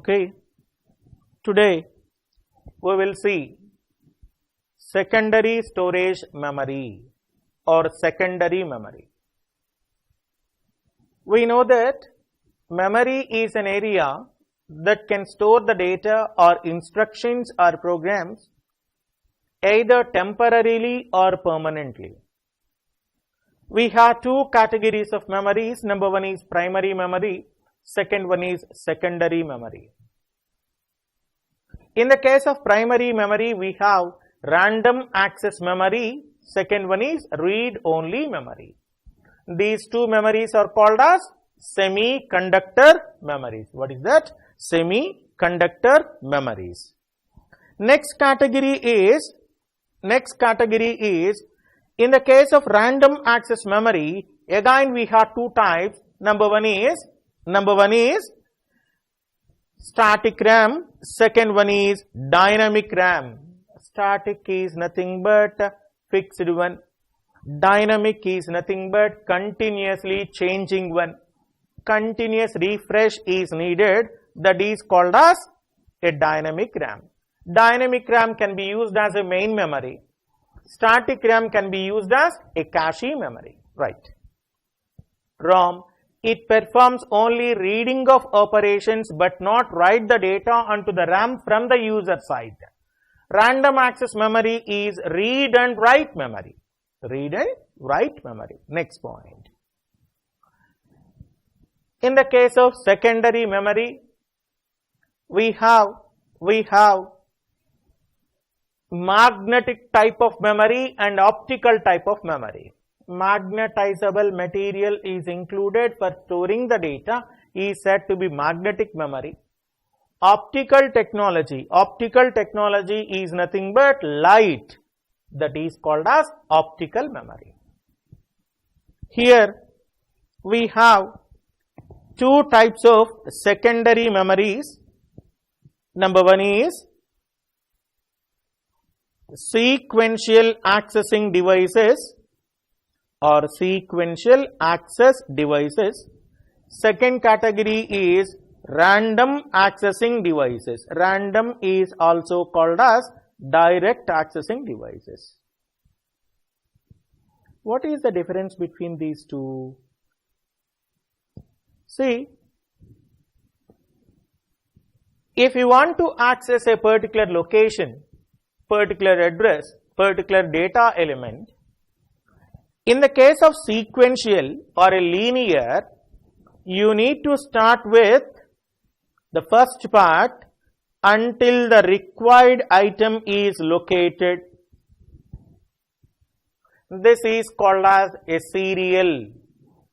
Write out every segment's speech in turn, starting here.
Okay, today we will see secondary storage memory or secondary memory. We know that memory is an area that can store the data or instructions or programs either temporarily or permanently. We have two categories of memories. Number one is primary memory, second one is secondary memory. In the case of primary memory, we have random access memory, second one is read-only memory. These two memories are called as semiconductor memories. What is that? Semiconductor memories. Next category is in the case of random access memory, again we have two types. Number one is static RAM, second one is dynamic RAM. Static is nothing but fixed one. Dynamic is nothing but continuously changing one. Continuous refresh is needed, that is called as a dynamic RAM. Dynamic RAM can be used as a main memory. Static RAM can be used as a cache memory. Right. ROM, it performs only reading of operations but not write the data onto the RAM from the user side. Random access memory is read and write memory. Read and write memory. Next point. In the case of secondary memory, we have magnetic type of memory and optical type of memory. Magnetizable material is included for storing the data, is said to be magnetic memory. Optical technology is nothing but light, that is called as optical memory. Here we have two types of secondary memories. Number one is sequential accessing devices or sequential access devices. Second category is random accessing devices. Random is also called as direct accessing devices. What is the difference between these two? See, if you want to access a particular location, particular address, particular data element, in the case of sequential or a linear, you need to start with the first part until the required item is located. This is called as a serial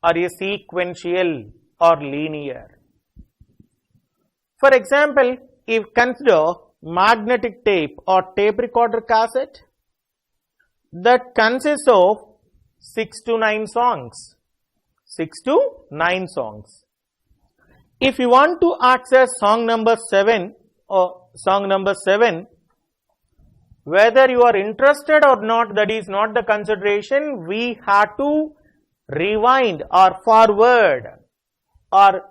or a sequential or linear. For example, if consider magnetic tape or tape recorder cassette that consists of 6 to 9 songs. 6 to 9 songs. If you want to access song number 7 or song number 7, whether you are interested or not, that is not the consideration. We have to rewind or forward or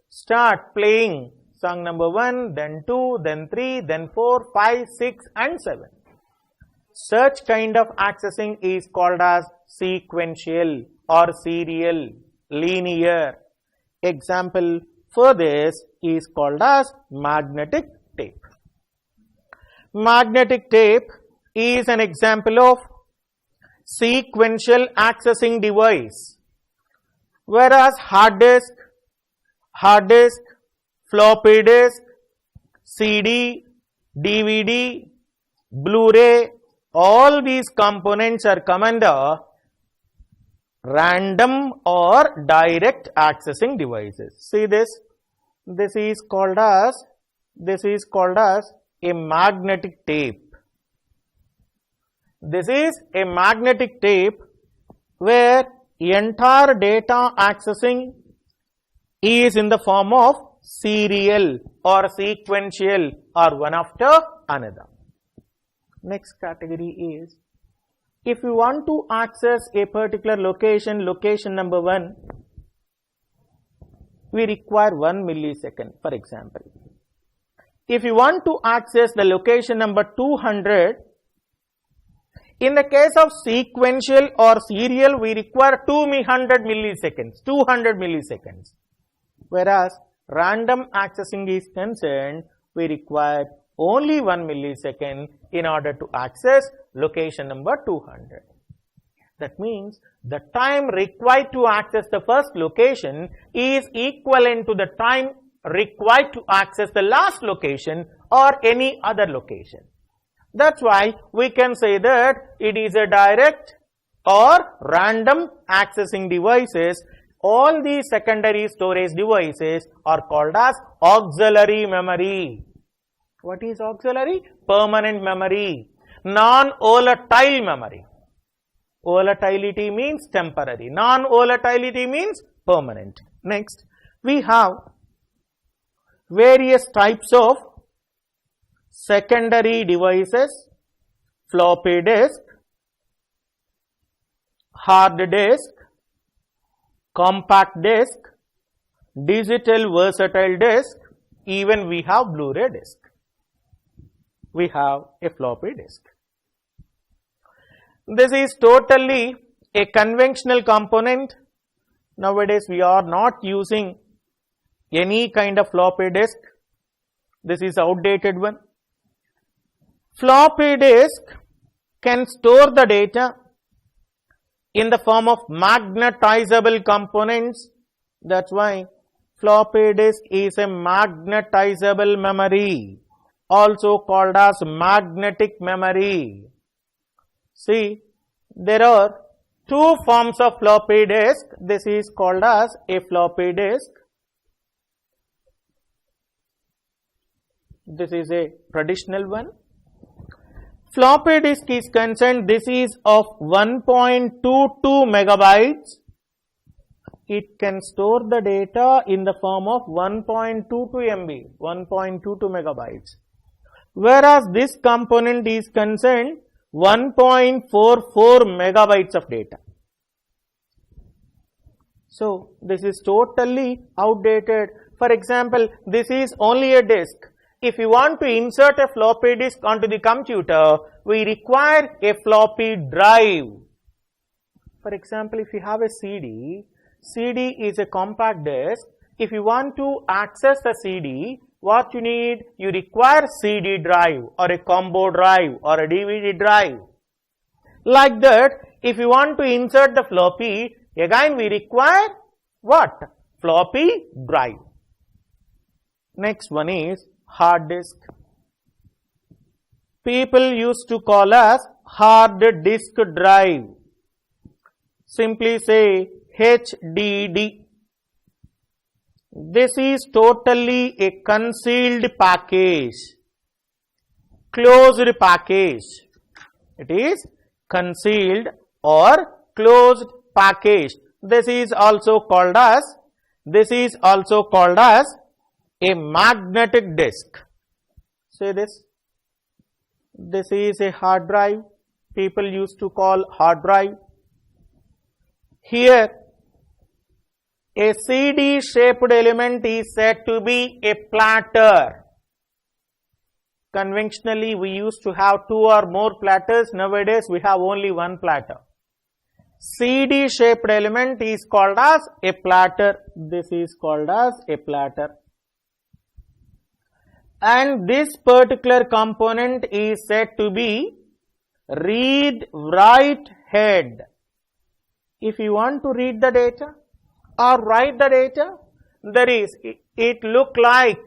start playing song number 1, then 2, then 3, then 4, 5, 6 and 7. Such kind of accessing is called as sequential or serial, linear. Example for this is called as magnetic tape. Magnetic tape is an example of sequential accessing device, whereas hard disk, floppy disk, CD, DVD, Blu-ray, all these components are come under random or direct accessing devices. See this? This is called as a magnetic tape. This is a magnetic tape where entire data accessing is in the form of serial or sequential or one after another. Next category is, if you want to access a particular location, location number 1, we require 1 millisecond, for example. if you want to access the location number 200, in the case of sequential or serial, we require 200 milliseconds. Whereas random accessing is concerned, we require only 1 millisecond in order to access location number 200. That means the time required to access the first location is equivalent to the time required to access the last location or any other location. That's why we can say that it is a direct or random accessing devices. All these secondary storage devices are called as auxiliary memory. What is auxiliary? Permanent memory. Non-volatile memory. Volatility means temporary. Non-volatility means permanent. Next, we have various types of secondary devices: floppy disk, hard disk, compact disk, digital versatile disk, even we have Blu-ray disk. We have a floppy disk. This is totally a conventional component. Nowadays we are not using any kind of floppy disk. This is outdated one. Floppy disk can store the data in the form of magnetizable components. That's why floppy disk is a magnetizable memory, also called as magnetic memory. See, there are two forms of floppy disk. This is called as a floppy disk. This is a traditional one. Floppy disk is concerned, this is of 1.22 megabytes. It can store the data in the form of 1.22 MB, 1.22 megabytes. Whereas this component is concerned 1.44 megabytes of data. So this is totally outdated. For example, this is only a disk. If you want to insert a floppy disk onto the computer, we require a floppy drive. For example, if you have a CD, CD is a compact disk. If you want to access the CD, what you need? You require CD drive or a combo drive or a DVD drive. Like that, if you want to insert the floppy, again we require what? Floppy drive. Next one is hard disk. People used to call us hard disk drive. Simply say HDD. This is totally a concealed package, closed package. It is concealed or closed package. This is also called as a magnetic disk. Say this. This is a hard drive. People used to call hard drive. Here, a CD-shaped element is said to be a platter. Conventionally, we used to have two or more platters. Nowadays, we have only one platter. CD-shaped element is called as a platter. This is called as a platter. And this particular component is said to be read-write head. If you want to read the data or write the data, it look like,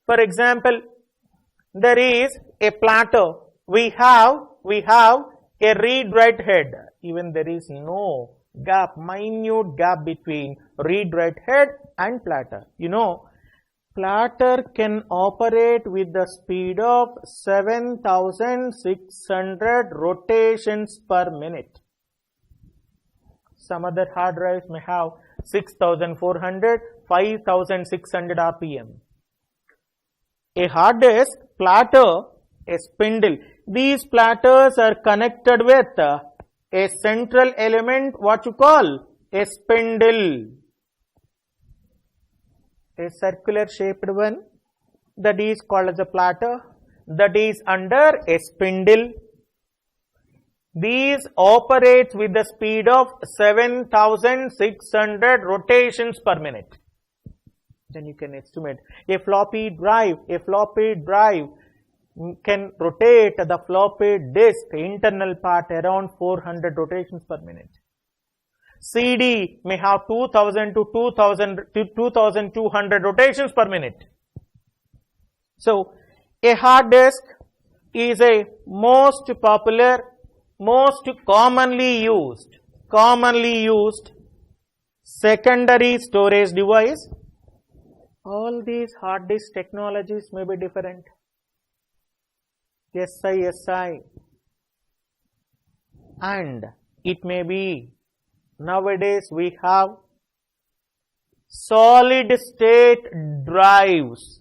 for example, there is a platter. We have a read-write head. Even there is no gap, minute gap between read-write head and platter. You know, platter can operate with the speed of 7,600 rotations per minute. Some other hard drives may have 6,400, 5,600 RPM. A hard disk, platter, a spindle. These platters are connected with a central element, what you call a spindle. A circular shaped one. that is called as a platter, that is under a spindle. These operates with the speed of 7,600 rotations per minute. Then you can estimate a floppy drive can rotate the floppy disk internal part around 400 rotations per minute. CD may have 2000 to 2200 rotations per minute. So a hard disk is a most popular, most commonly used secondary storage device. All these hard disk technologies may be different. SI, and it may be, nowadays we have solid state drives.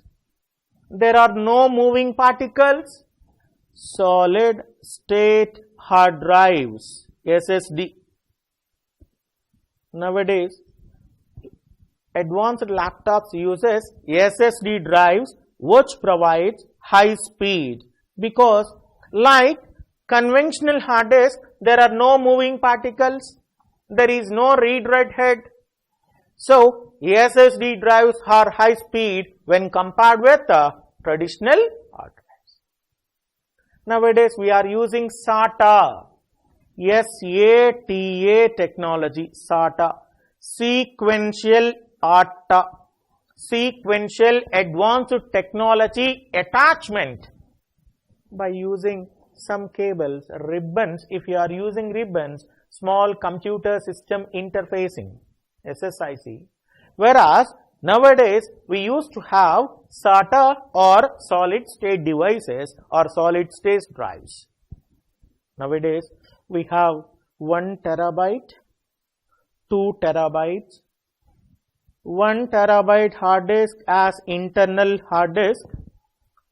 There are no moving particles. Solid state hard drives, SSD. Nowadays, advanced laptops uses SSD drives which provides high speed, because like conventional hard disk, there are no moving particles, there is no read-write head. So SSD drives are high speed when compared with traditional hard drives. Nowadays we are using SATA, SATA technology, SATA, sequential advanced technology attachment. By using some cables, ribbons, if you are using ribbons, small computer system interfacing, SSIC. Whereas nowadays we used to have SATA or solid state devices or solid state drives. Nowadays we have 1 terabyte, 2 terabytes, 1 terabyte hard disk as internal hard disk,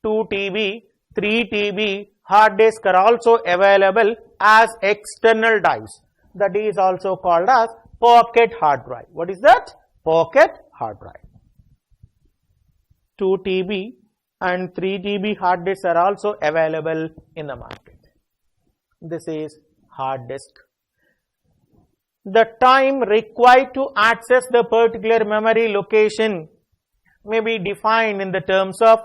2 TB, 3 TB hard disk are also available as external drives. That is also called as pocket hard drive. What is that? Pocket hard drive. 2 TB and 3 TB hard disks are also available in the market. This is hard disk. The time required to access the particular memory location may be defined in the terms of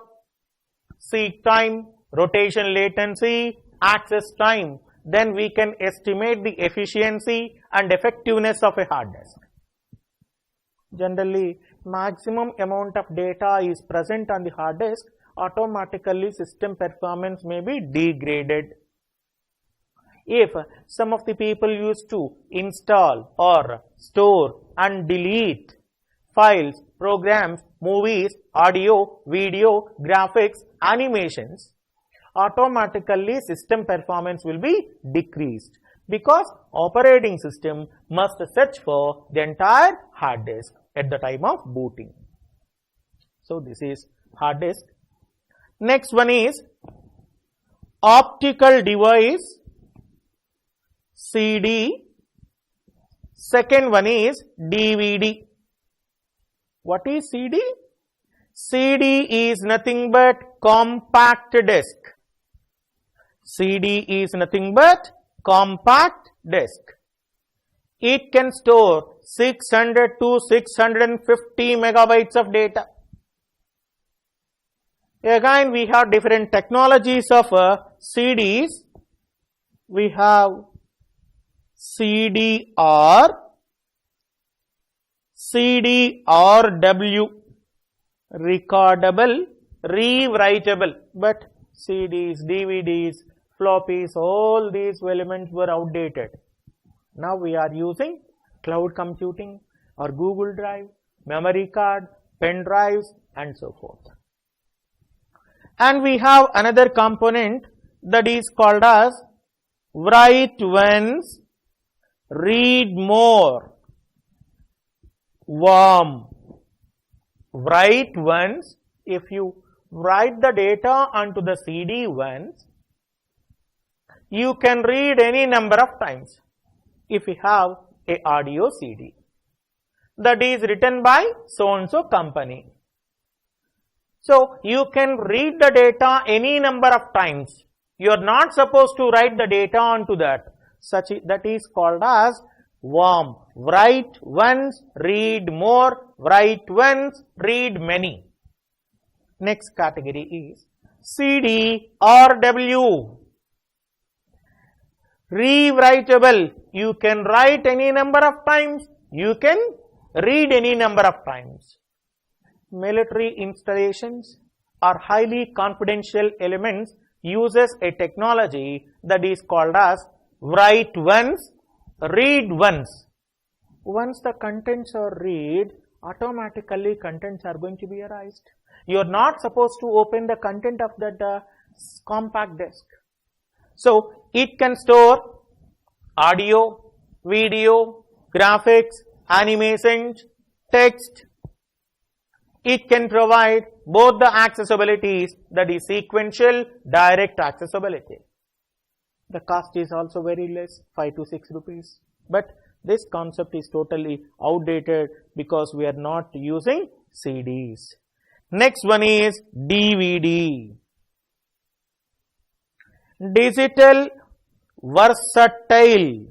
seek time, rotation latency, access time. Then we can estimate the efficiency and effectiveness of a hard disk. Generally, maximum amount of data is present on the hard disk, automatically system performance may be degraded. If some of the people used to install or store and delete files, programs, movies, audio, video, graphics, animations, automatically system performance will be decreased, because operating system must search for the entire hard disk at the time of booting. So this is hard disk. Next one is optical device, CD. Second one is DVD. What is CD? CD is nothing but compact disk. CD is nothing but compact disk. It can store 600 to 650 megabytes of data. Again, we have different technologies of CDs. We have CDR, CDRW, recordable, rewritable, but CDs, DVDs, floppies, all these elements were outdated. Now we are using cloud computing or Google Drive, memory card, pen drives and so forth. And we have another component that is called as write once, read more, WORM. Write once, if you write the data onto the CD once, you can read any number of times if you have a audio CD that is written by so and so company. So you can read the data any number of times. You are not supposed to write the data onto that. That is called as worm. Write once, read more, write once, read many. Next category is CD or W. Rewritable. You can write any number of times. You can read any number of times. Military installations or highly confidential elements uses a technology that is called as write once, read once. Once the contents are read, automatically contents are going to be erased. You are not supposed to open the content of that compact disk. So it can store audio, video, graphics, animations, text. It can provide both the accessibilities, that is sequential, direct accessibility. The cost is also very less, 5 to 6 rupees. But this concept is totally outdated because we are not using CDs. Next one is DVD. Digital versatile.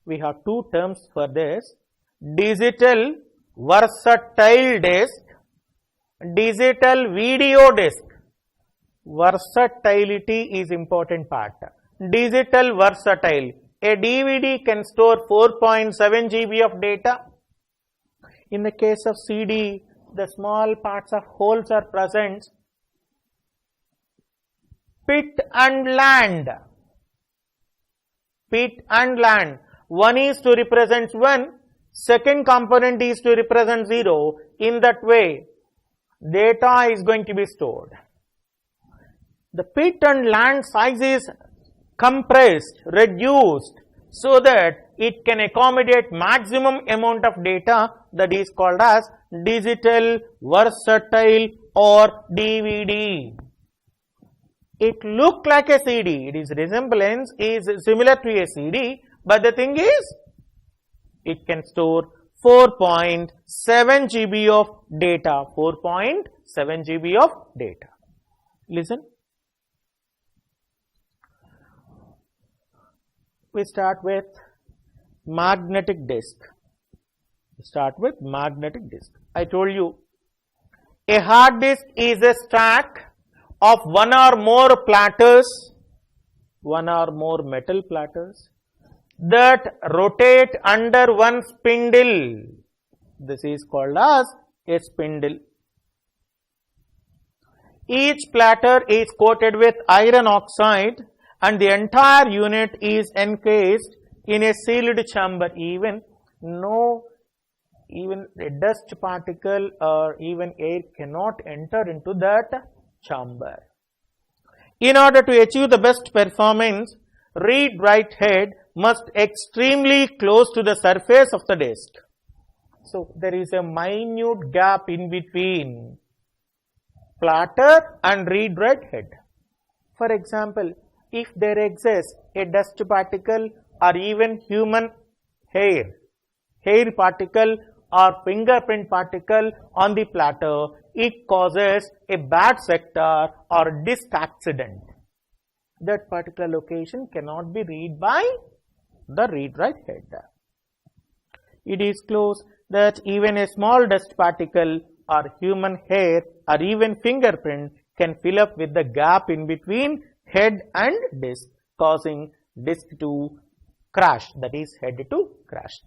We have two terms for this. Digital versatile disk, digital video disk. Versatility is important part. Digital versatile. A DVD can store 4.7 GB of data. In the case of CD, the small parts of holes are present. Pit and land. Pit and land. One is to represent 1. Second component is to represent 0. In that way, data is going to be stored. The pit and land size is compressed, reduced, so that it can accommodate maximum amount of data, that is called as digital versatile or DVD. It looks like a CD. Its resemblance is similar to a CD, but the thing is, it can store 4.7 GB of data. 4.7 GB of data. Listen. We start with magnetic disk. I told you, a hard disk is a stack of one or more platters, one or more metal platters that rotate under one spindle. This is called as a spindle. Each platter is coated with iron oxide and the entire unit is encased in a sealed chamber. Even a dust particle or even air cannot enter into that chamber. In order to achieve the best performance, read-write head must extremely close to the surface of the disk. So there is a minute gap in between platter and read-write head. For example, if there exists a dust particle or even human hair particle or fingerprint particle on the platter, it causes a bad sector or disk accident. That particular location cannot be read by the read-write head. It is close that even a small dust particle or human hair or even fingerprint can fill up with the gap in between head and disk, causing disk to crash, that is head to crash.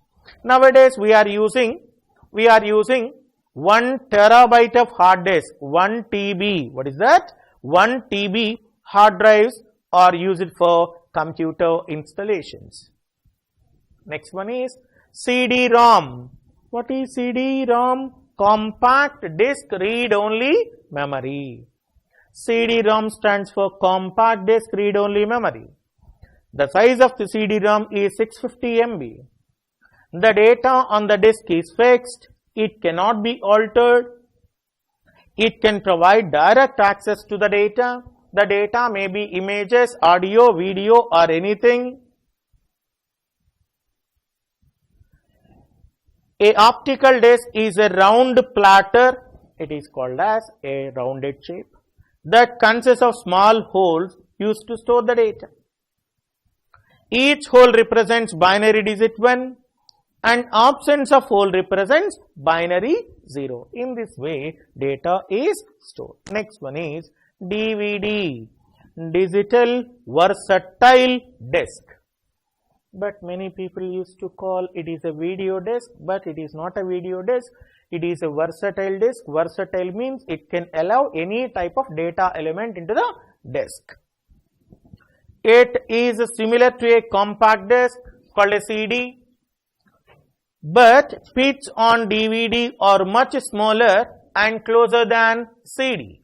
Nowadays we are using 1 terabyte of hard disk, 1 TB. What is that? 1 TB hard drives are used for computer installations. Next one is CD-ROM. What is CD-ROM? Compact disk read-only memory. CD-ROM stands for compact disk read-only memory. The size of the CD-ROM is 650 MB. The data on the disk is fixed. It cannot be altered. It can provide direct access to the data. The data may be images, audio, video or anything. A optical disc is a round platter It is called as a rounded shape that consists of small holes used to store the data. Each hole represents binary digit 1 and absence of hole represents binary 0. In this way, data is stored. Next one is DVD, digital versatile disk. But many people used to call it is a video disk, but it is not a video disk. It is a versatile disk. Versatile means it can allow any type of data element into the disk. It is similar to a compact disc called a CD, but bits on DVD are much smaller and closer than CD.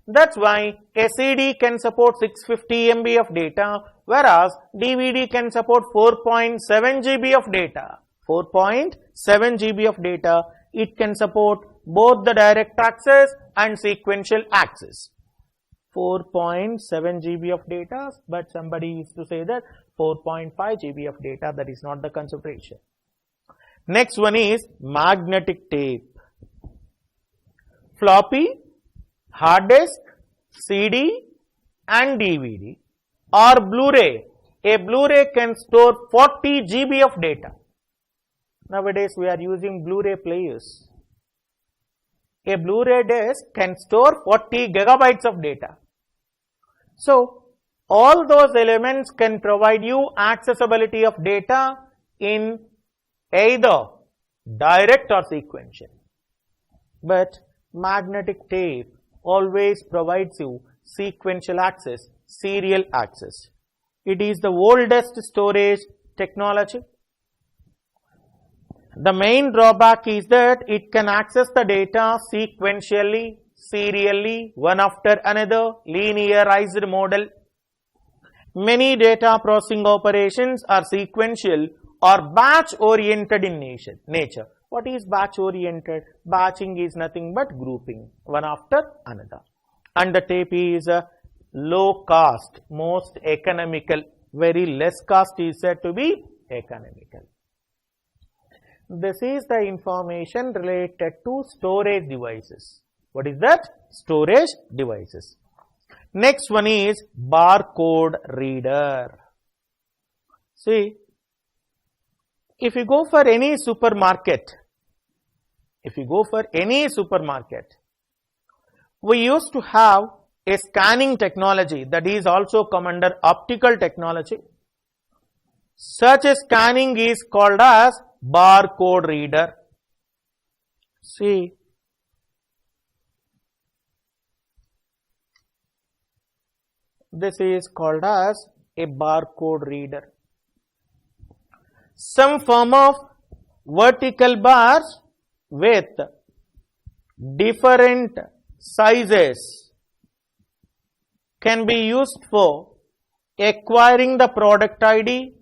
That's why a CD can support 650 MB of data, whereas DVD can support 4.7 GB of data. 4.7 GB of data. It can support both the direct access and sequential access. 4.7 GB of data, but somebody used to say that 4.5 GB of data. That is not the consideration. Next one is magnetic tape. Floppy, hard disk, CD and DVD or Blu-ray. A Blu-ray can store 40 GB of data. Nowadays we are using Blu-ray players. A Blu-ray disc can store 40 gigabytes of data. So, all those elements can provide you accessibility of data in either direct or sequential. But magnetic tape always provides you sequential access, serial access. It is the oldest storage technology. The main drawback is that it can access the data sequentially, serially, one after another, linearized model. Many data processing operations are sequential or batch oriented in nature. What is batch oriented? Batching is nothing but grouping, one after another. And the tape is low cost, most economical. Very less cost is said to be economical. This is the information related to storage devices. What is that? Storage devices. Next one is barcode reader. See, if you go for any supermarket, we used to have a scanning technology that is also come under optical technology. Such a scanning is called as barcode reader. See, this is called as a barcode reader. Some form of vertical bars with different sizes can be used for acquiring the product ID,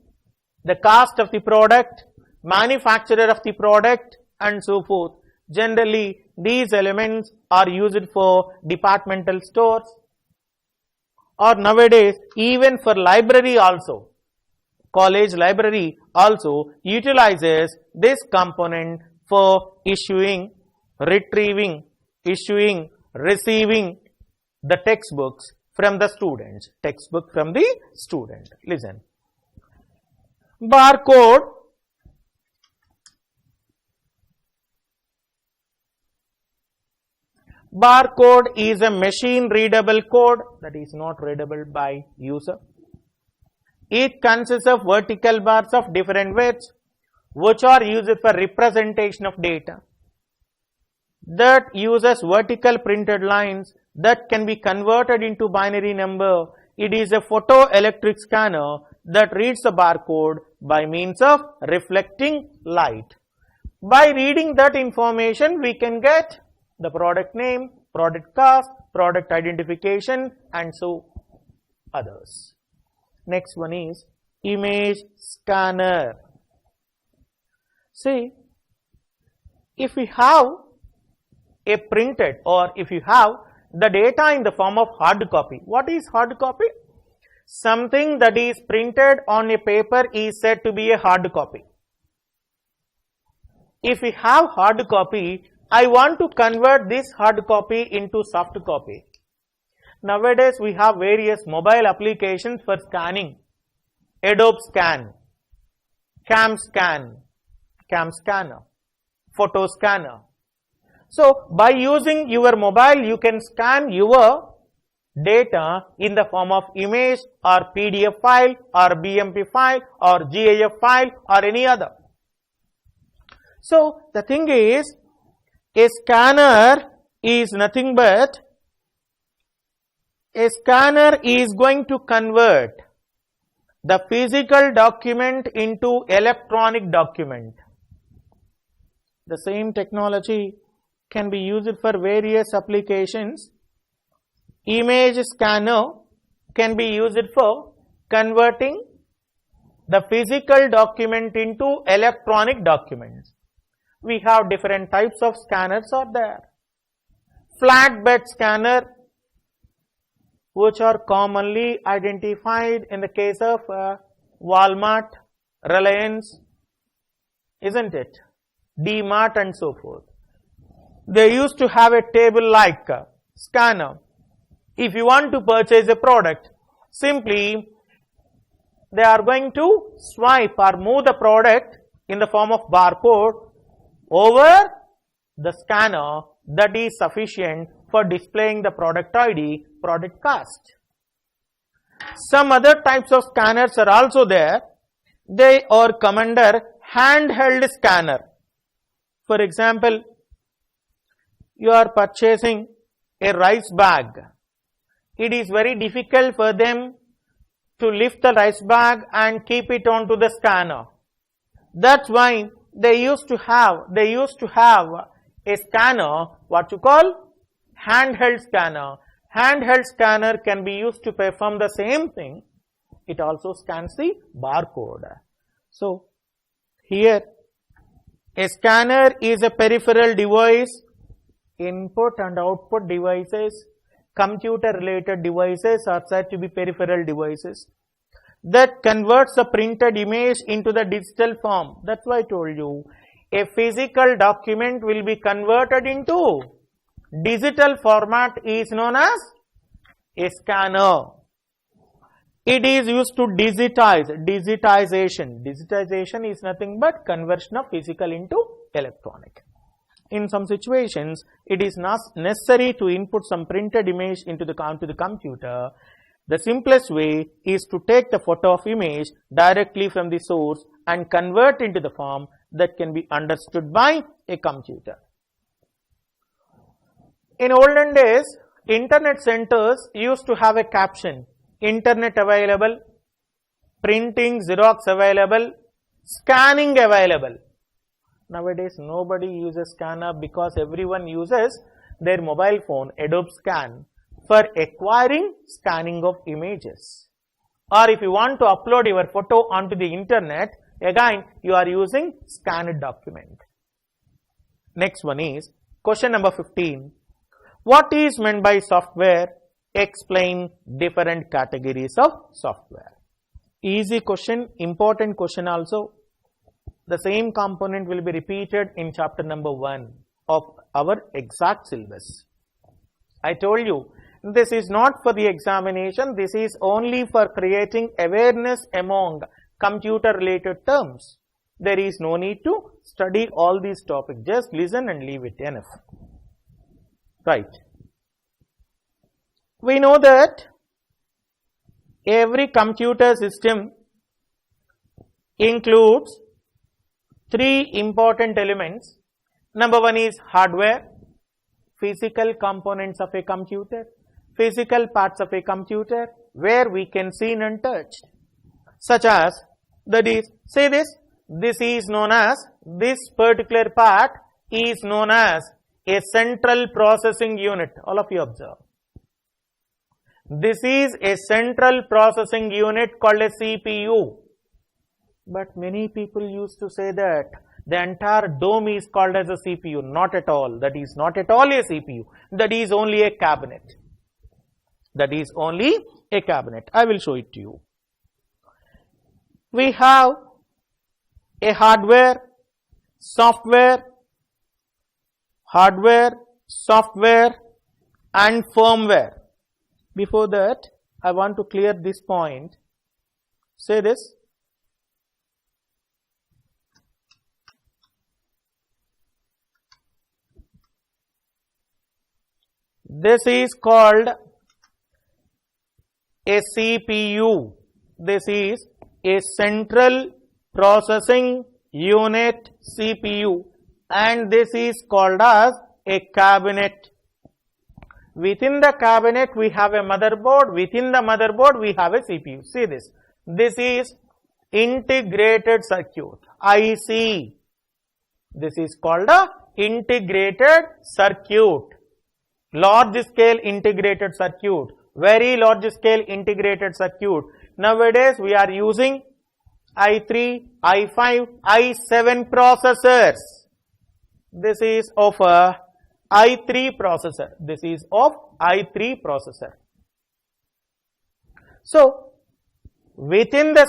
the cost of the product, manufacturer of the product and so forth. Generally, these elements are used for departmental stores or nowadays even for library also. College library also utilizes this component for issuing, retrieving, receiving the textbooks from the students. Textbook from the student. Listen. Barcode is a machine readable code that is not readable by user. It consists of vertical bars of different widths which are used for representation of data. That uses vertical printed lines that can be converted into binary number. It is a photoelectric scanner that reads the barcode by means of reflecting light. By reading that information, we can get the product name, product cost, product identification and so others. Next one is image scanner. See, if we have a printed or if you have the data in the form of hard copy. What is hard copy? Something that is printed on a paper is said to be a hard copy. If we have hard copy I want to convert this hard copy into soft copy. Nowadays we have various mobile applications for scanning. Adobe Scan, Cam Scanner, Photo Scanner. So by using your mobile, you can scan your data in the form of image or PDF file or BMP file or GIF file or any other. So the thing is, a scanner is nothing but, a scanner is going to convert the physical document into electronic document. The same technology can be used for various applications. Image scanner can be used for converting the physical document into electronic documents. We have different types of scanners are there. Flatbed scanner, which are commonly identified in the case of Walmart, Reliance, isn't it? D-Mart and so forth. They used to have a table-like scanner. If you want to purchase a product, simply they are going to swipe or move the product in the form of barcode over the scanner. That is sufficient for displaying the product ID, product cost. Some other types of scanners are also there. They are come under handheld scanner. For example, you are purchasing a rice bag. It is very difficult for them to lift the rice bag and keep it onto the scanner. That's why they used to have a scanner, what you call handheld scanner. Handheld scanner can be used to perform the same thing. It also scans the barcode. So here a scanner is a peripheral device. Input and output devices, computer related devices are said to be peripheral devices that converts the printed image into the digital form. That's why I told you a physical document will be converted into digital format is known as a scanner. It is used to digitize. Digitization is nothing but conversion of physical into electronic. In some situations, it is not necessary to input some printed image into the computer. The simplest way is to take the photo of image directly from the source and convert into the form that can be understood by a computer. In olden days, internet centers used to have a caption: internet available, printing Xerox available, scanning available. Nowadays, nobody uses scanner because everyone uses their mobile phone, Adobe Scan, for acquiring scanning of images. Or if you want to upload your photo onto the internet, again you are using scanned document. Next one is question number 15. What is meant by software? Explain different categories of software. Easy question, important question also. The same component will be repeated in chapter number 1 of our exact syllabus. I told you, this is not for the examination, this is only for creating awareness among computer related terms. There is no need to study all these topics, just listen and leave it enough. Right. We know that every computer system includes 3 important elements. Number 1 is hardware, physical components of a computer, physical parts of a computer where we can see and touch, such as, that is, say this is known as, this particular part is known as a central processing unit. All of you observe. This is a central processing unit called a CPU. But many people used to say that the entire dome is called as a CPU. Not at all. That is not at all a CPU. That is only a cabinet. That is only a cabinet. I will show it to you. We have a hardware, software. hardware, software and firmware. Before that, I want to clear this point. Say this. This is called a CPU. This is a central processing unit, CPU, and this is called as a cabinet. Within the cabinet we have a motherboard, within the motherboard we have a CPU. See this. This is integrated circuit, IC. This is called a integrated circuit. Large scale integrated circuit, very large scale integrated circuit. Nowadays we are using i3, i5, i7 processors. This is of a i3 processor. This is of i3 processor. So within the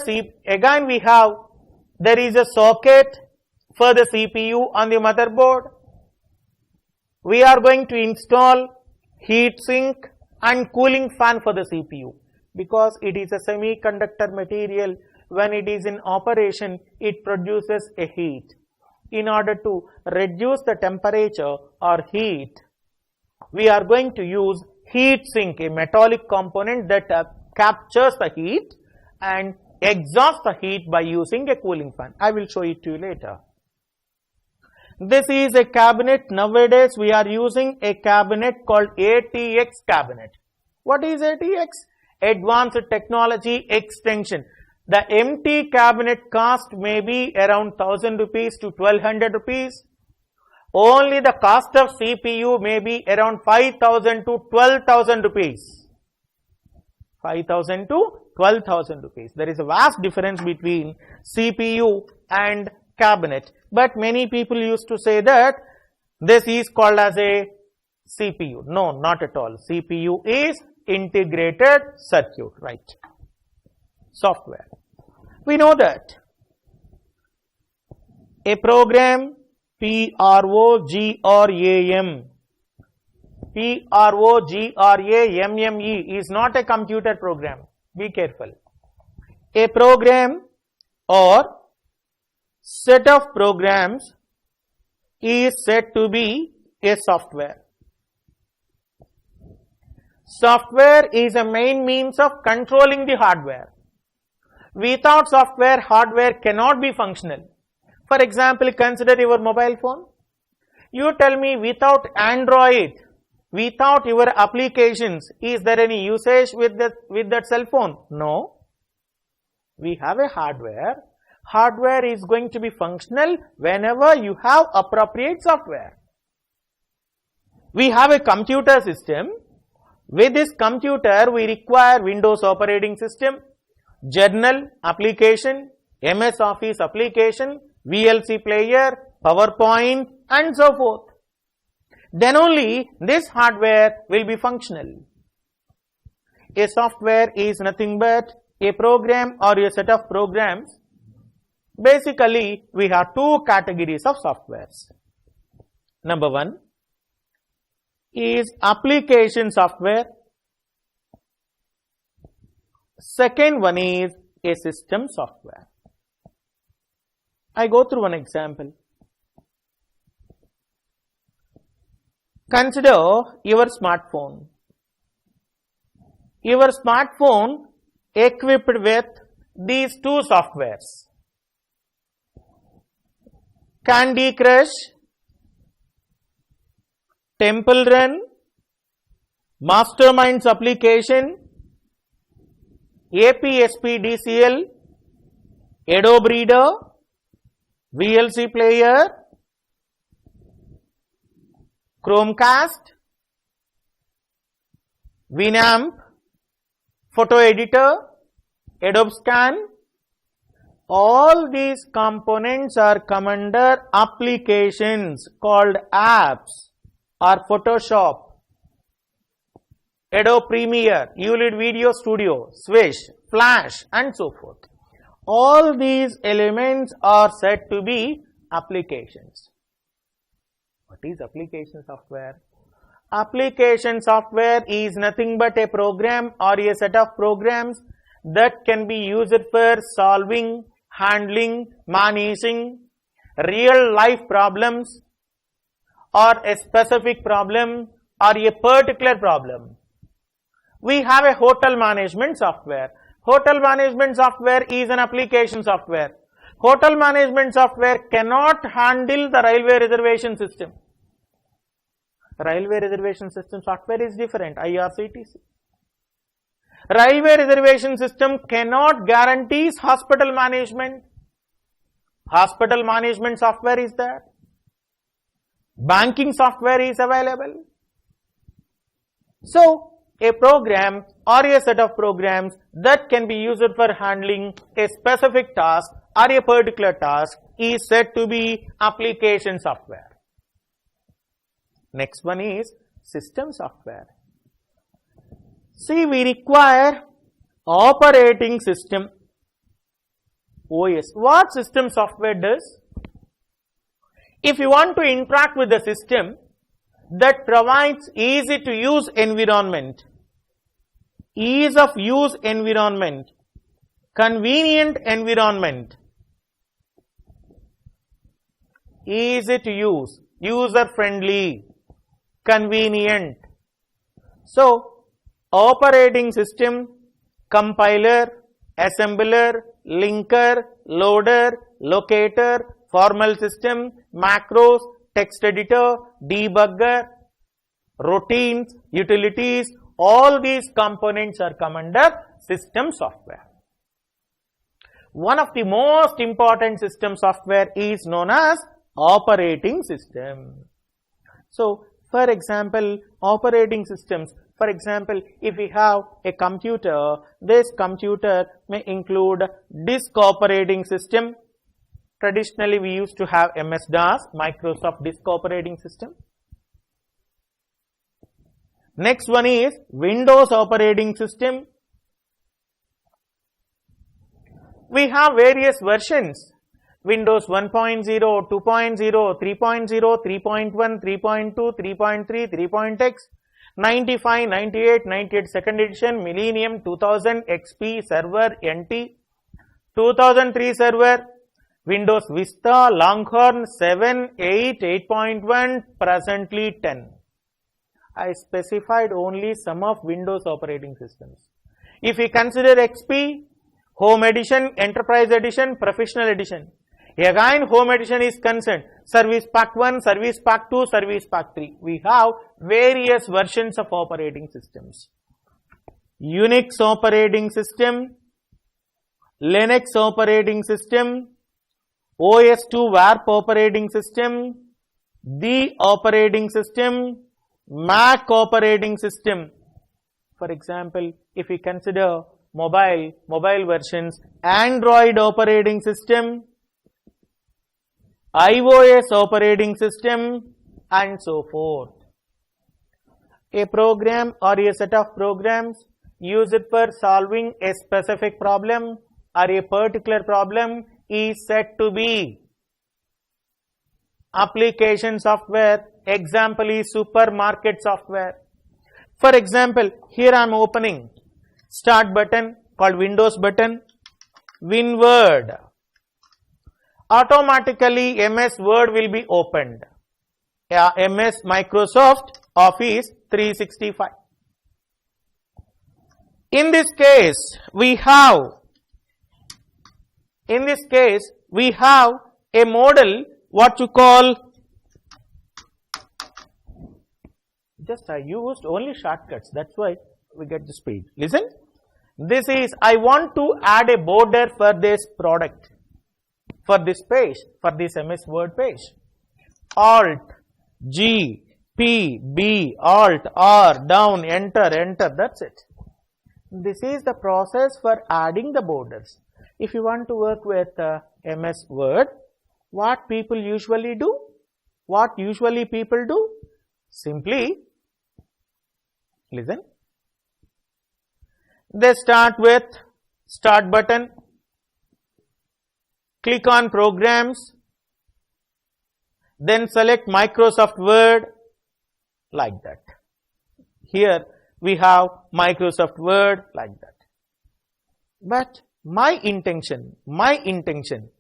again we have, there is a socket for the CPU on the motherboard. We are going to install heat sink and cooling fan for the CPU, because it is a semiconductor material. When it is in operation, it produces a heat. In order to reduce the temperature or heat, we are going to use heat sink, a metallic component that captures the heat and exhausts the heat by using a cooling fan. I will show it to you later. This is a cabinet. Nowadays we are using a cabinet called ATX cabinet. What is ATX? Advanced Technology Extension. The empty cabinet cost may be around 1000 rupees to 1200 rupees. Only the cost of CPU may be around 5000 to 12,000 rupees. 5000 to 12,000 rupees. There is a vast difference between CPU and cabinet. But many people used to say that this is called as a CPU. No, not at all. CPU is integrated circuit, right? Software. We know that a program, P-R-O-G-R-A-M, P-R-O-G-R-A-M-M-E is not a computer program. Be careful. A program or set of programs is said to be a software. Software is a main means of controlling the hardware. Without software, hardware cannot be functional. For example, consider your mobile phone. You tell me, without Android, without your applications, is there any usage with that cell phone? No. We have a hardware. Hardware is going to be functional whenever you have appropriate software. We have a computer system. With this computer, we require Windows operating system, journal application, MS Office application, VLC player, PowerPoint and so forth. Then only this hardware will be functional. A software is nothing but a program or a set of programs. Basically, we have two categories of softwares. Number one is application software. Second one is a system software. I go through one example. Consider your smartphone. Your smartphone equipped with these two softwares. Candy Crush, Temple Run, Masterminds application, APSP-DCL, Adobe Reader, VLC player, Chromecast, Winamp, photo editor, Adobe Scan. All these components are come under applications called apps or Photoshop, Adobe Premiere, ULED Video Studio, Swish, Flash and so forth. All these elements are said to be applications. What is application software? Application software is nothing but a program or a set of programs that can be used for solving, handling, managing real life problems or a specific problem or a particular problem. We have a hotel management software. Hotel management software is an application software. Hotel management software cannot handle the railway reservation system. Railway reservation system software is different, IRCTC. Railway reservation system cannot guarantee hospital management. Hospital management software is there. Banking software is available. So, a program or a set of programs that can be used for handling a specific task or a particular task is said to be application software. Next one is system software. See, we require operating system, OS. What system software does? If you want to interact with the system that provides easy to use environment, ease of use environment, convenient environment, easy to use, user friendly, convenient. So, operating system, compiler, assembler, linker, loader, locator, formal system, macros, text editor, debugger, routines, utilities, all these components are come under system software. One of the most important system software is known as operating system. So, for example, operating systems, for example, if we have a computer, this computer may include disk operating system. Traditionally, we used to have MS-DOS, Microsoft Disk Operating System. Next one is Windows Operating System. We have various versions. Windows 1.0, 2.0, 3.0, 3.1, 3.2, 3.3, 3.x, 95, 98, 98 second edition, Millennium, 2000, XP, Server, NT, 2003 Server, Windows Vista, Longhorn, 7, 8, 8.1, presently 10. I specified only some of Windows operating systems. If we consider XP, Home Edition, Enterprise Edition, Professional Edition. Again, Home Edition is concerned. Service Pack 1, Service Pack 2, Service Pack 3. We have various versions of operating systems. Unix operating system, Linux operating system, OS2 WARP operating system, the operating system, Mac operating system. For example, if we consider mobile versions, Android operating system, iOS operating system, and so forth. A program or a set of programs used for solving a specific problem or a particular problem is said to be application software. Example is supermarket software. For example, here I am opening start button called Windows button, WinWord. Automatically MS Word will be opened. MS Microsoft Office 365. In this case, we have a model, what you call, just I used only shortcuts, that's why we get the speed. Listen, this is, I want to add a border for this product, for this page, for this MS Word page. Alt, G, P, B, Alt, R, down, enter, that's it. This is the process for adding the borders. If you want to work with MS Word, what people usually do? What usually people do? Simply, listen. They start with start button, click on programs, then select Microsoft Word, like that. Here we have Microsoft Word, like that. But my intention,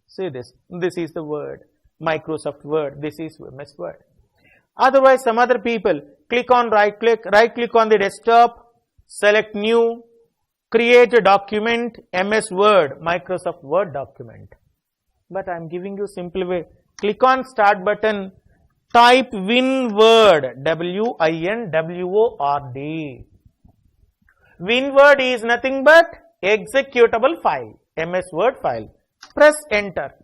say this is the Word, Microsoft Word, this is MS Word. Otherwise, some other people click on right click on the desktop, select new, create a document, MS Word, Microsoft Word document. But I am giving you simple way. Click on start button, type WinWord, WINWORD. WinWord is nothing but executable file, MS Word file. Press enter.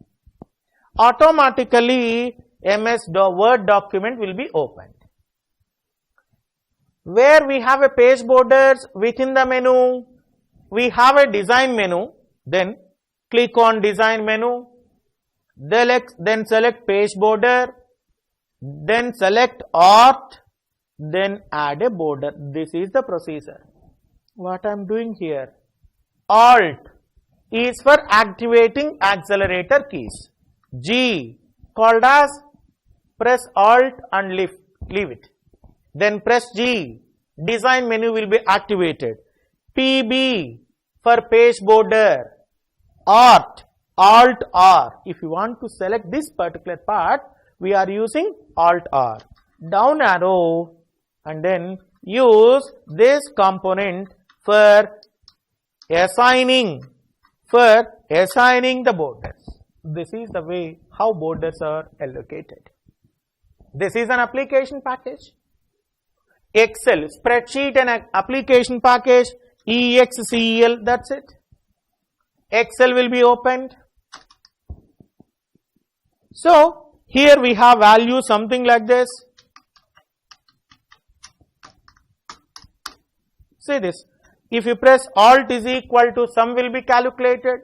Automatically MS Word document will be opened. Where we have a page borders, within the menu, we have a design menu. Then click on design menu. Then select page border. Then select art. Then add a border. This is the procedure. What I am doing here? Alt is for activating accelerator keys. G called as, press Alt and leave it. Then press G, design menu will be activated. PB for page border. Art, Alt R. If you want to select this particular part, we are using Alt R. Down arrow and then use this component for assigning the borders. This is the way how borders are allocated. This is an application package. Excel, spreadsheet and application package, EXCL, that's it. Excel will be opened. So, here we have value something like this. See this. If you press Alt is equal to, sum will be calculated.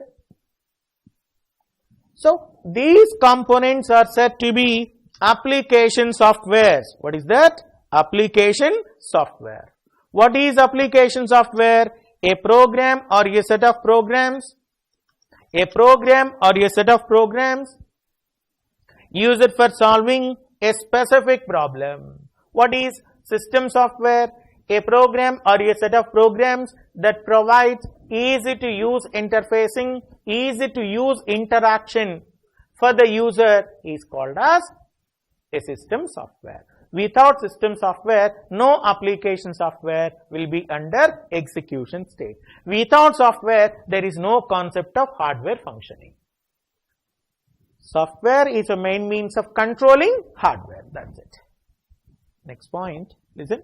So, these components are said to be application softwares. What is that? Application software. What is application software? A program or a set of programs. A program or a set of programs used for solving a specific problem. What is system software? A program or a set of programs that provides easy to use interfacing, easy to use interaction for the user is called as a system software. Without system software, no application software will be under execution state. Without software, there is no concept of hardware functioning. Software is a main means of controlling hardware. That's it. Next point, listen.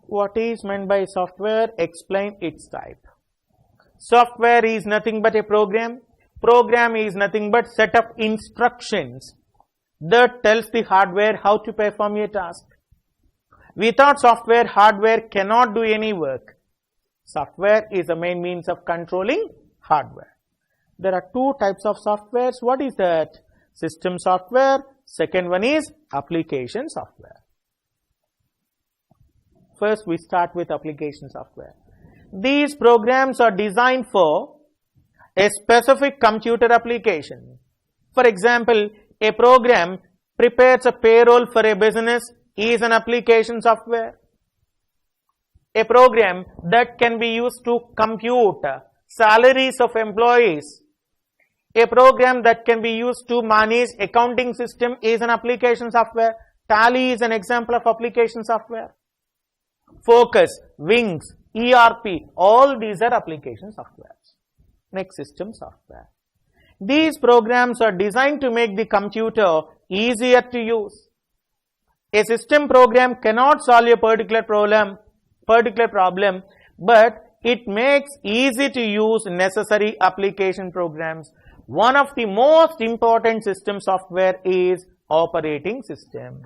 What is meant by software? Explain its type. Software is nothing but a program. Program is nothing but set of instructions that tells the hardware how to perform a task. Without software, hardware cannot do any work. Software is the main means of controlling hardware. There are two types of softwares. What is that? System software. Second one is application software. First, we start with application software. These programs are designed for a specific computer application. For example, a program prepares a payroll for a business is an application software. A program that can be used to compute salaries of employees. A program that can be used to manage accounting system is an application software. Tally is an example of application software. Focus, Wings, ERP, all these are application softwares. Next, system software. These programs are designed to make the computer easier to use. A system program cannot solve a particular problem, but it makes easy to use necessary application programs. One of the most important system software is operating system.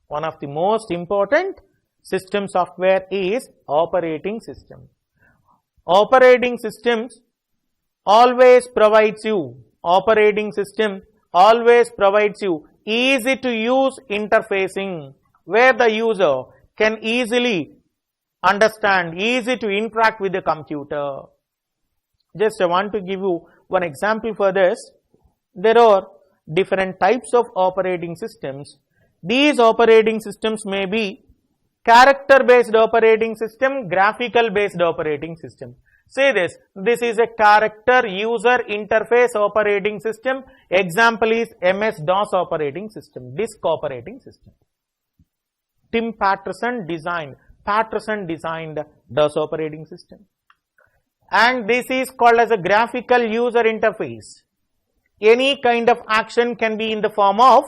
One of the most important system software is operating system. Operating systems always provides you, easy to use interfacing, where the user can easily understand, easy to interact with the computer. Just I want to give you one example for this. There are different types of operating systems. These operating systems may be character based operating system, graphical based operating system. Say this is a character user interface operating system. Example is MS-DOS operating system, disk operating system. Tim Patterson designed DOS operating system. And this is called as a graphical user interface. Any kind of action can be in the form of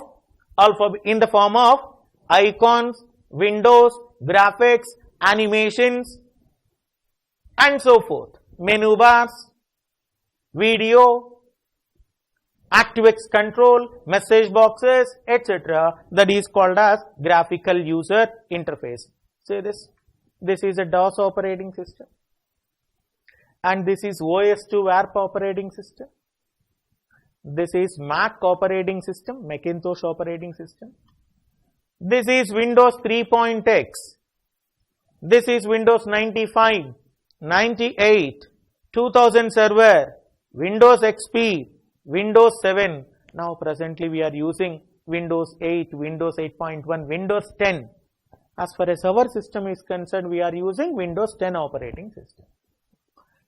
icons, windows, graphics, animations, and so forth. Menu bars, video, ActiveX control, message boxes, etc. That is called as graphical user interface. Say this is a DOS operating system. And this is OS/2 WARP operating system. This is Mac operating system, Macintosh operating system. This is Windows 3.x. This is Windows 95, 98, 2000 server, Windows XP, Windows 7. Now presently we are using Windows 8, Windows 8.1, Windows 10. As far as our system is concerned, we are using Windows 10 operating system.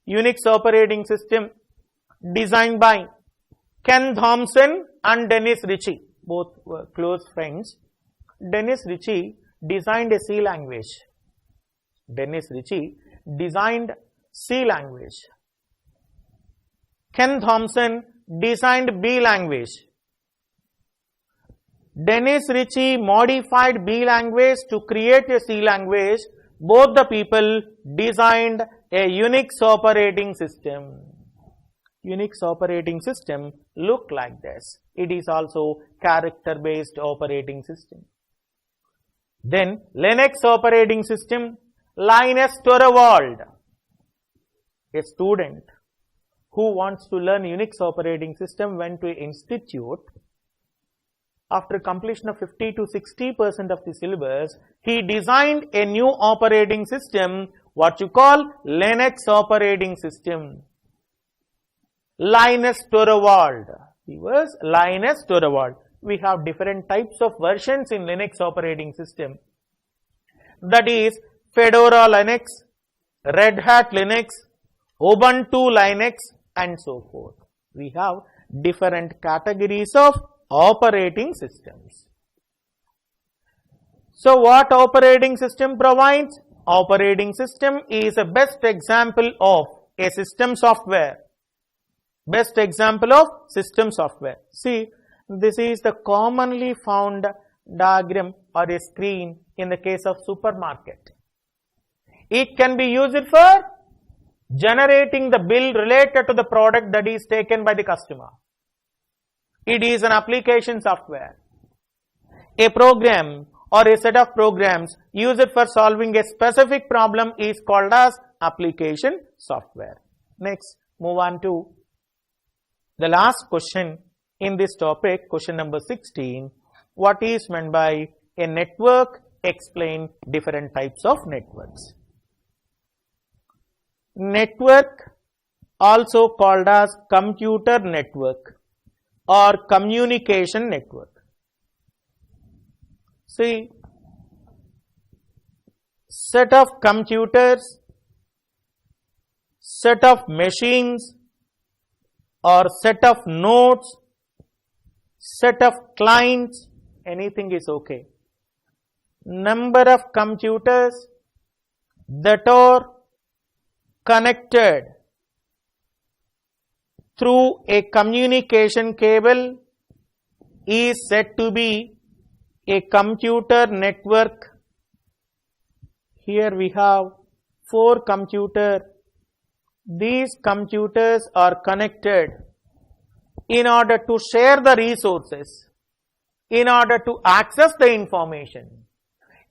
Unix operating system designed by Ken Thompson and Dennis Ritchie, both were close friends. Dennis Ritchie designed a C language. Ken Thompson designed B language. Dennis Ritchie modified B language to create a C language. Both the people designed a Unix operating system. Unix operating system look like this. It is also character based operating system. Then Linux operating system, Linus Torvald, a student who wants to learn Unix operating system, went to an institute. After completion of 50 to 60% of the syllabus, he designed a new operating system, what you call Linux operating system. Linus Torvald. He was Linus Torvald. We have different types of versions in Linux operating system. That is Fedora Linux, Red Hat Linux, Ubuntu Linux, and so forth. We have different categories of operating systems. So what operating system provides? Operating system is a best example of a system software. Best example of system software. See, this is the commonly found diagram or a screen in the case of supermarket. It can be used for generating the bill related to the product that is taken by the customer. It is an application software. A program or a set of programs used for solving a specific problem is called as application software. Next, move on to the last question in this topic, question number 16. What is meant by a network? Explain different types of networks. Network, also called as computer network or communication network. See, set of computers, set of machines, or set of nodes, set of clients, anything is okay. Number of computers that are connected through a communication cable is said to be a computer network. Here we have 4 computers. These computers are connected in order to share the resources, in order to access the information,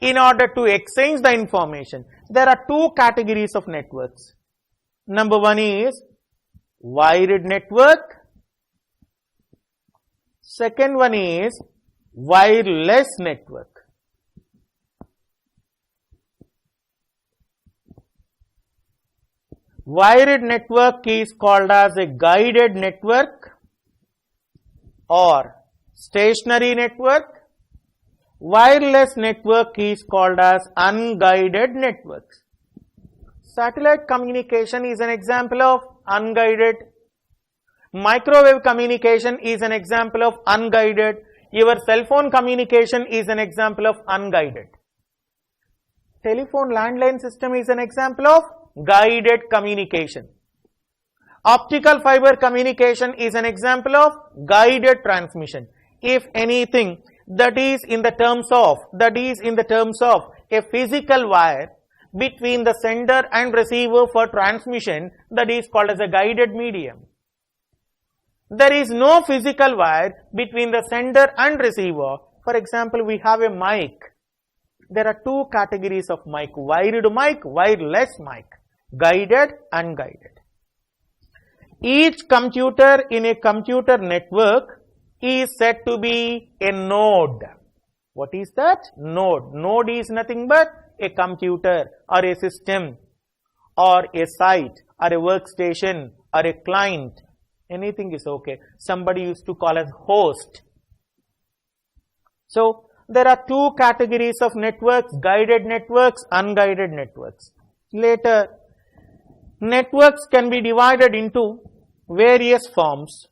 in order to exchange the information. There are 2 categories of networks. Number 1 is wired network. Second one is wireless network. Wired network is called as a guided network. or stationary network. Wireless network is called as unguided networks. Satellite communication is an example of unguided. Microwave communication is an example of unguided. Your cell phone communication is an example of unguided. Telephone landline system is an example of guided communication. Optical fiber communication is an example of guided transmission. If anything, that is in the terms of a physical wire between the sender and receiver for transmission, that is called as a guided medium. There is no physical wire between the sender and receiver. For example, we have a mic. There are two categories of mic: wired mic, wireless mic, guided, unguided. Each computer in a computer network is said to be a node. What is that? Node. Node is nothing but a computer or a system or a site or a workstation or a client. Anything is okay. Somebody used to call as host. So, there are two categories of networks: guided networks, unguided networks. Later, networks can be divided into various forms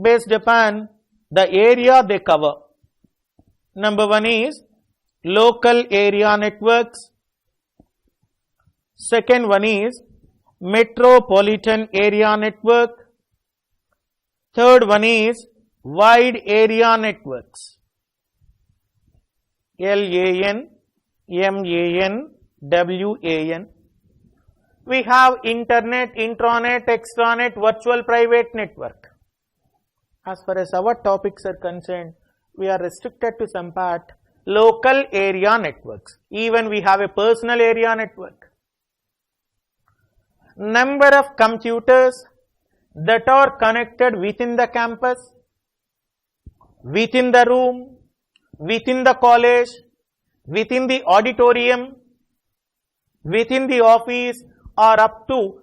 based upon the area they cover. Number one is local area networks. Second one is metropolitan area network. Third one is wide area networks. LAN, MAN, WAN. We have internet, intranet, extranet, virtual private network. As far as our topics are concerned, we are restricted to some part local area networks. Even we have a personal area network. Number of computers that are connected within the campus, within the room, within the college, within the auditorium, within the office, are up to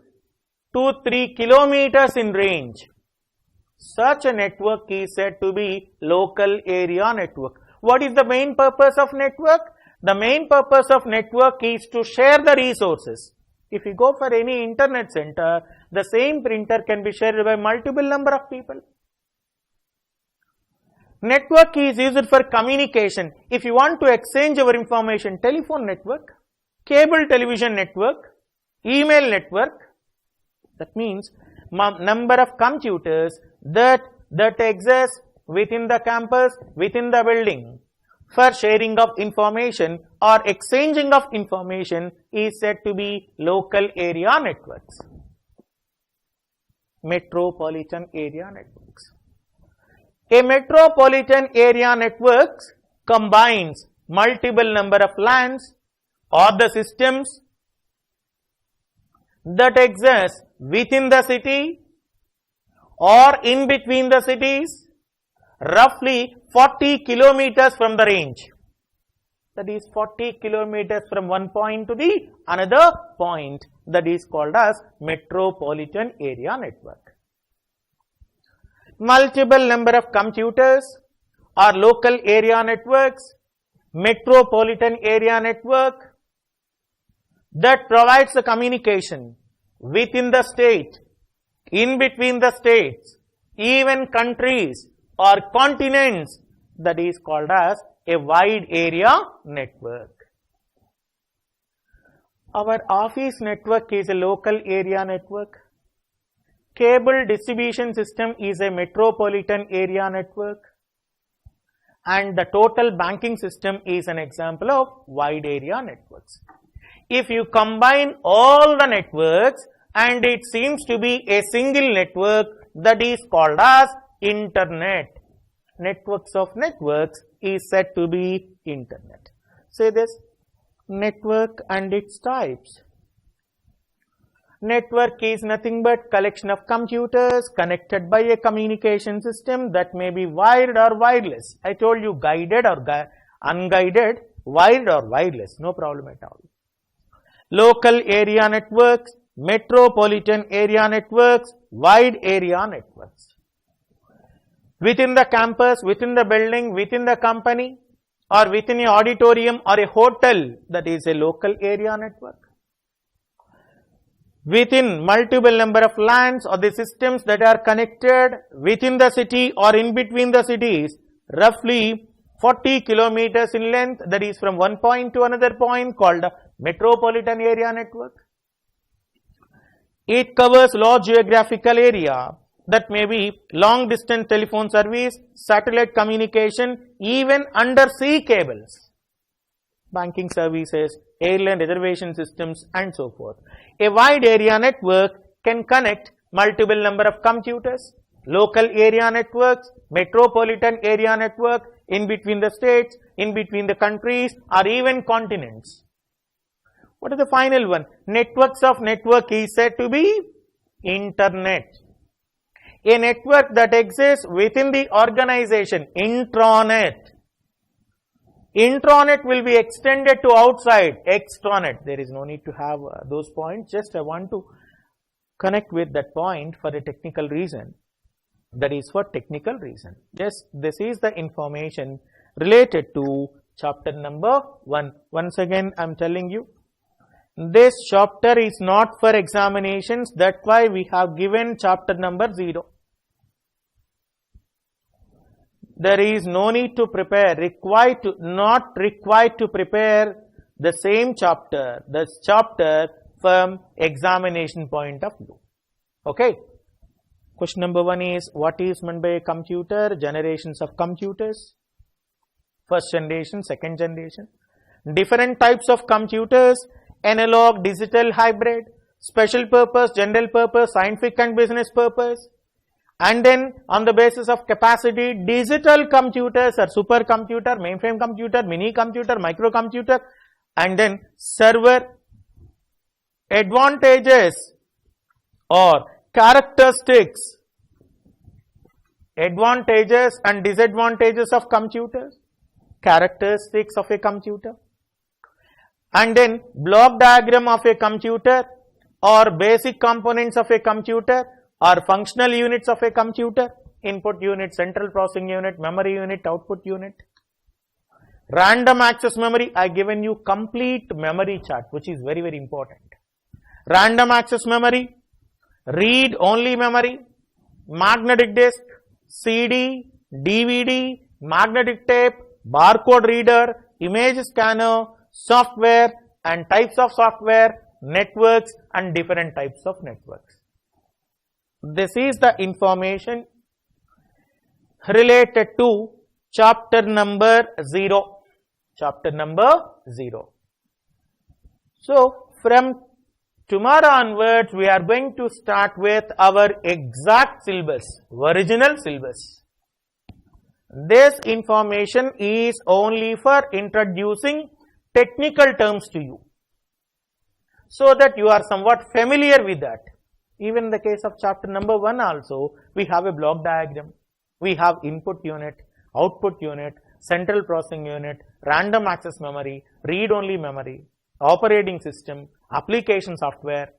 2-3 kilometers in range. Such a network is said to be local area network. What is the main purpose of network? The main purpose of network is to share the resources. If you go for any internet center, the same printer can be shared by multiple number of people. Network is used for communication. If you want to exchange your information, telephone network, cable television network, email network. That means number of computers that exist within the campus, within the building for sharing of information or exchanging of information is said to be local area networks. Metropolitan area networks. A metropolitan area network combines multiple number of LANs or the systems that exist within the city or in between the cities, roughly 40 kilometers from the range. That is 40 kilometers from one point to the another point. That is called as metropolitan area network. Multiple number of computers or local area networks, metropolitan area network that provides the communication within the state, in between the states, even countries or continents. That is called as a wide area network. Our office network is a local area network. Cable distribution system is a metropolitan area network. And the total banking system is an example of wide area networks. If you combine all the networks and it seems to be a single network, that is called as internet. Networks of networks is said to be internet. Say this: network and its types. Network is nothing but collection of computers connected by a communication system that may be wired or wireless. I told you guided or unguided, wired or wireless, no problem at all. Local area networks, metropolitan area networks, wide area networks. within the campus, within the building, within the company, or within an auditorium or a hotel, that is a local area network. Within multiple number of lands or the systems that are connected within the city or in between the cities, roughly 40 kilometers in length, that is from one point to another point, called a metropolitan area network. It covers large geographical area, that may be long distance telephone service, satellite communication, even undersea cables, banking services, airline reservation systems, and so forth. A wide area network can connect multiple number of computers, local area networks, metropolitan area network, in between the states, in between the countries, or even continents. What is the final one? Networks of network is said to be internet. A network that exists within the organization, intranet. Intranet will be extended to outside, extranet. There is no need to have those points, just I want to connect with that point for a technical reason. That is for technical reason. Just this is the information related to chapter number 1. Once again, I am telling you, this chapter is not for examinations, that's why we have given chapter number 0. There is no need to prepare, not required to prepare the same chapter, this chapter from examination point of view. Okay. Question number 1 is, what is meant by a computer? Generations of computers. First generation, second generation. Different types of computers, analog, digital, hybrid, special purpose, general purpose, scientific and business purpose. And then on the basis of capacity, digital computers are supercomputer, mainframe computer, mini computer, microcomputer, and then server. Advantages or characteristics, advantages and disadvantages of computers, characteristics of a computer, and then block diagram of a computer, or basic components of a computer, or functional units of a computer, input unit, central processing unit, memory unit, output unit. Random access memory, I given you complete memory chart, which is very, very important. Random access memory, read only memory, magnetic disk, CD, DVD, magnetic tape, barcode reader, image scanner, software and types of software, networks and different types of networks. This is the information related to chapter number 0. Chapter number 0. So, from tomorrow onwards, we are going to start with our exact syllabus, original syllabus. This information is only for introducing technical terms to you, so that you are somewhat familiar with that. Even in the case of chapter number 1 also, we have a block diagram. We have input unit, output unit, central processing unit, random access memory, read-only memory, operating system, application software,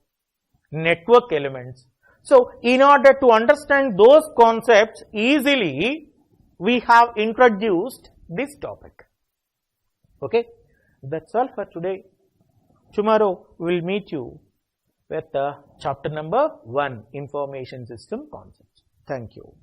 network elements. So, in order to understand those concepts easily, we have introduced this topic. Okay, that's all for today. Tomorrow we will meet you with chapter number 1, information system concepts. Thank you.